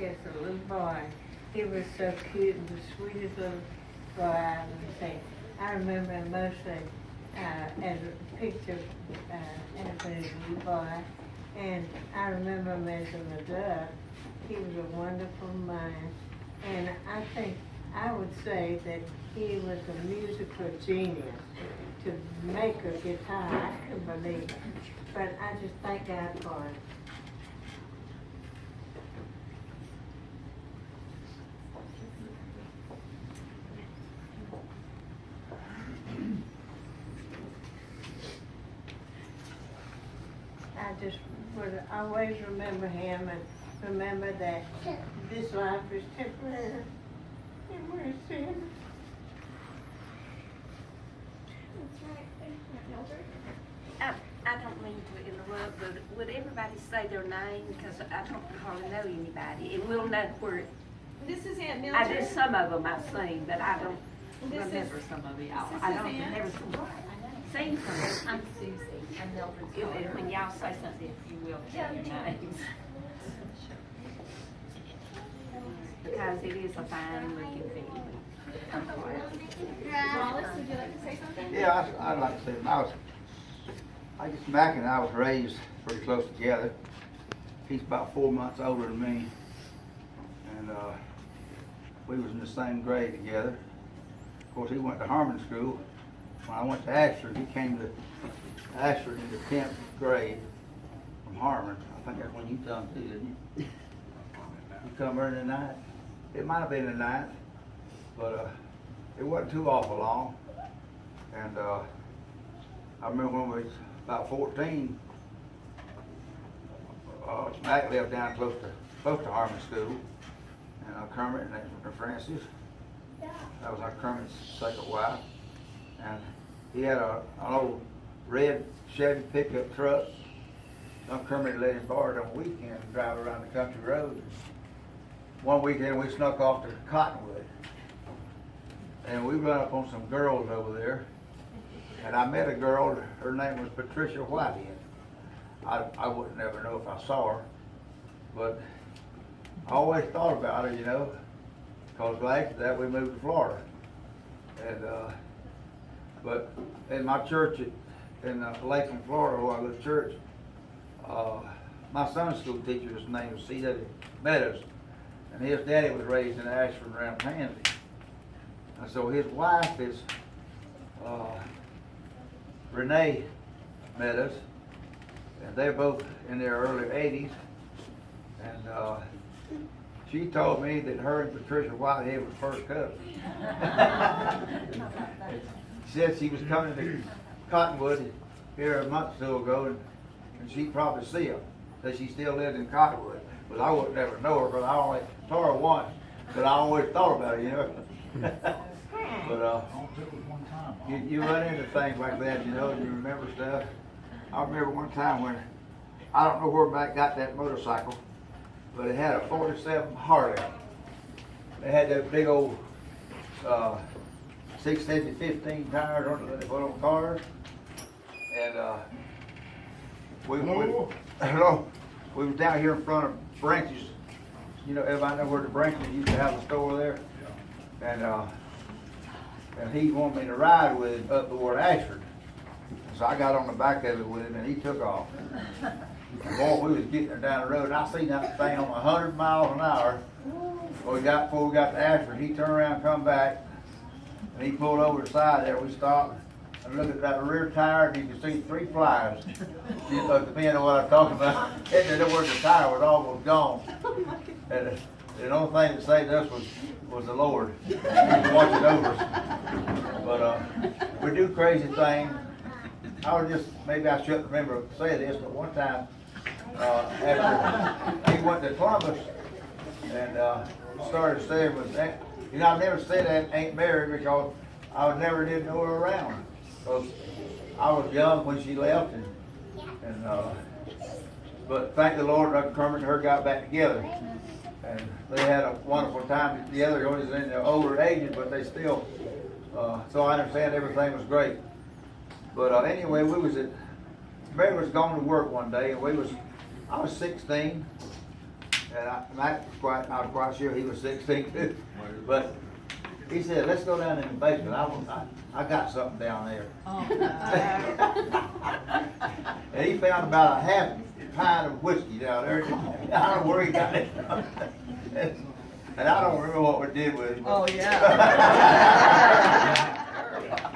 as a little boy. He was so cute and the sweetest little boy I ever seen. I remember him mostly as a picture as a little boy. And I remember him as an adult. He was a wonderful man. And I think I would say that he was a musical genius to make a guitar. I couldn't believe it. But I just thank God for it. I just would always remember him and remember that this life is temporary and we're sinners. I don't mean to interrupt, but would everybody say their name? Because I don't hardly know anybody, and we'll know where. This is Aunt I Mildred. do some of them I've seen, but I don't This is- remember some of y'all. this I is don't Aunt. never seen some. I'm Susie. I'm Mildred's daughter. When y'all say something, if you will, tell your names. Because it is a fine looking family. Wallace, would you like to say something? Yeah, I'd like to say, I guess Mac and I was raised pretty close together. He's about 4 months older than me. And we was in the same grade together. Of course, he went to Harmon School. When I went to Ashford, he came to Ashford in the 10th grade from Harmon. I think that's when you come too, didn't you? You come early in the night? It might have been the ninth, but it wasn't too awful long. And I remember when we was about 14, Mac lived down close to Harmon School, and Kermit and Francis. That was our Kermit's second wife, and he had an old red Chevy pickup truck. Kermit let him borrow it on the weekend and drive around the country road. One weekend we snuck off to Cottonwood, and we run up on some girls over there, and I met a girl. Her name was Patricia Whitehead. I wouldn't never know if I saw her, but I always thought about her, you know, because after that we moved to Florida. And but in my church in Lakeland, Florida, where I go to church, my Sunday school teacher's name was C.W. Meadows, and his daddy was raised in Ashford around Pansey. And so his wife is Renee Meadows, and they're both in their early 80s. And she told me that her and Patricia Whitehead was first cousins. She said she was coming to Cottonwood here a month or so ago, and she'd probably see him. That she still lived in Cottonwood, but I would never know her, but I only saw her once. But I always thought about her, you know. But you run into things like that, you know, and you remember stuff. I remember one time when, I don't know where Mac got that motorcycle, but it had a 47 Harley. They had those big old 650-15 tires on the put on cars, and we was down here in front of Branches. You know, everybody know where the Branches used to have the store there, and he wanted me to ride with him up toward Ashford. So I got on the back of it with him, and he took off. Boy, we was getting down the road, and I seen that thing on 100 miles an hour. Before we got to Ashford, he turned around, come back, and he pulled over the side there. We stopped and looked at that rear tire, and you could see 3 plies. Depending on what I'm talking about, and where the tire was almost gone. And the only thing that saved us was the Lord. He was watching over us. But we do crazy things. Maybe I shouldn't remember to say this, but one time after he went to Columbus and started staying with Aunt, you know, I've never said Aunt Mary because I never did know her around. Because I was young when she left, but thank the Lord, Dr. Kermit and her got back together. And they had a wonderful time together. It was in their older ages, but they still, so I understand everything was great. But anyway, Mary was going to work one day, and I was 16, And I was quite sure he was 16 too. But he said, let's go down in the basement. I got something down there. Oh, And he found about a half pint of whiskey down there. I don't know where he got it from. And I don't remember what we did with it. Oh, yeah.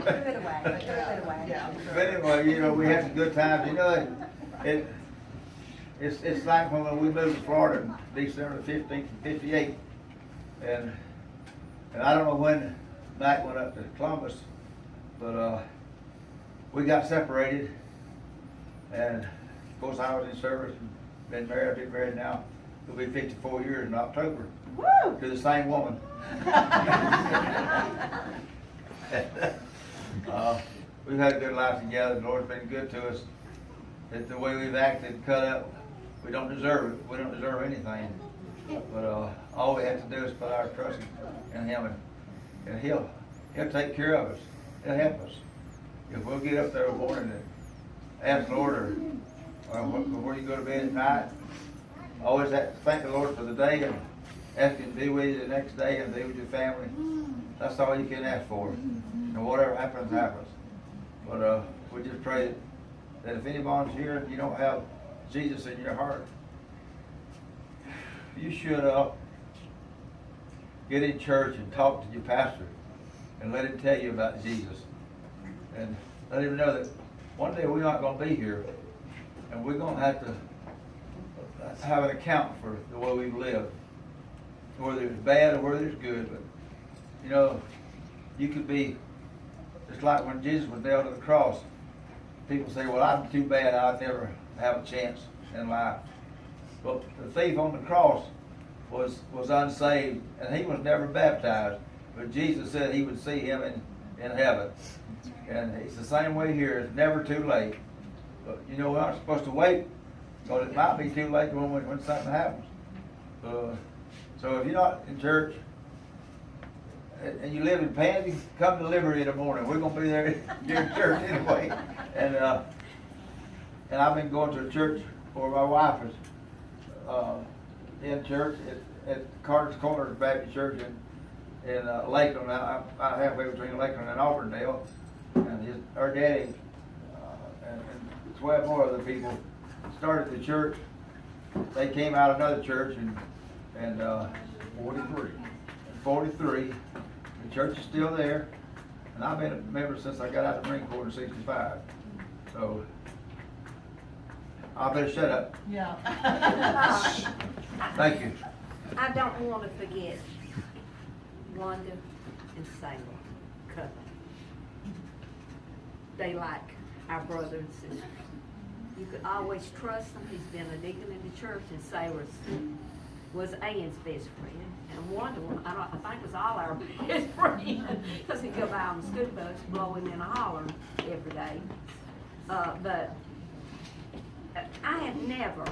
Threw it away, threw it away. But anyway, you know, we had some good times. You know, it's like when we moved to Florida in December 15th, 58. And I don't know when Mac went up to Columbus, but we got separated. And of course I was in service and been married. I've been married now. It'll be 54 years in October. Woo! To the same woman. We've had a good life together. The Lord's been good to us. It's the way we've acted, cut up, we don't deserve it. We don't deserve anything. But all we have to do is put our trust in Him, and He'll take care of us. He'll help us. If we'll get up there in the morning and ask the Lord, or before you go to bed at night, always have to thank the Lord for the day and ask Him to be with you the next day and be with your family. That's all you can ask for. And whatever happens, happens. But we just pray that if anyone's here and you don't have Jesus in your heart, you should get in church and talk to your pastor and let him tell you about Jesus. And let him know that one day we're not going to be here, and we're going to have to have an account for the way we've lived, whether it's bad or whether it's good. But you know, you could be just like when Jesus was nailed to the cross. People say, "Well, I'm too bad. I'd never have a chance in life." But the thief on the cross was unsaved, and he was never baptized. But Jesus said He would see him in heaven. And it's the same way here. It's never too late. But you know, we're not supposed to wait, because it might be too late when something happens. So if you're not in church and you live in Pansey, come to Liberty in the morning. We're going to be there during church anyway. And I've been going to a church where my wife is in church at Carter's Corners Baptist Church in Lakeland. I'm about halfway between Lakeland and Auburndale. And her daddy and 12 more other people started the church. They came out of another church and 43. The church is still there, and I've been a member since I got out of the Marine Corps in '65. So I better shut up. Yeah. Thank you. I don't want to forget Wanda and Sailor Covenant. They like our brother and sister. You could always trust them. He's been a deacon in the church, and Sailor was Ann's best friend. And Wanda, I think was all our best friend, because he'd go by on the school bus, blow him in a holler every day. But I had never,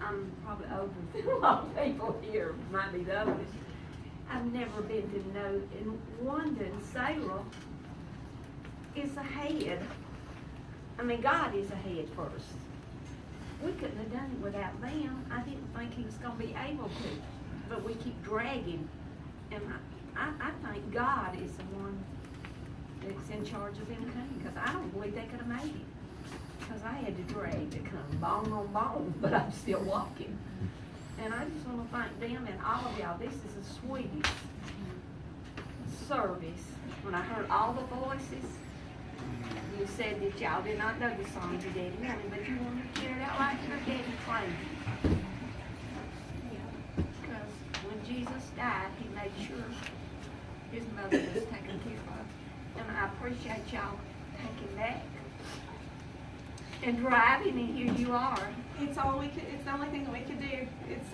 I'm probably older than a lot of people here, might be the oldest. I've never been to know, and Wanda and Sailor is a head. I mean, God is a head first. We couldn't have done it without them. I didn't think He was going to be able to, but we keep dragging. And I think God is the one that's in charge of them coming, because I don't believe they could have made it. Because I had to drag to come, bone on bone, but I'm still walking. And I just want to thank them and all of y'all. This is the sweetest service. When I heard all the voices, you said that y'all did not know the song your daddy wanted, but you wanted to carry it out like your daddy claimed. Because when Jesus died, He made sure His mother was taken care of. And I appreciate y'all taking that and driving, and here you are. It's all we could, it's the only thing that we could do. It's,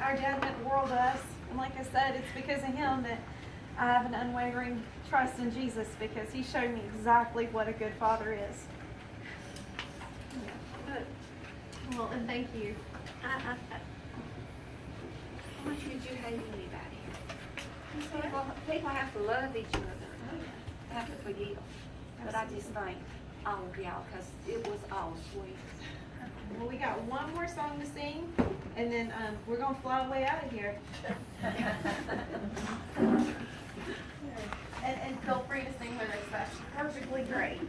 our dad meant the world to us. And like I said, it's because of him that I have an unwavering trust in Jesus, because He showed me exactly what a good father is. But Well, and thank you. how much would you hate anybody? People have to love each other, have to forgive. But I just thank all of y'all, because it was all sweet. Well, we got one more song to sing, and then we're gonna fly away out of here. And feel free to sing with us. That's perfectly great.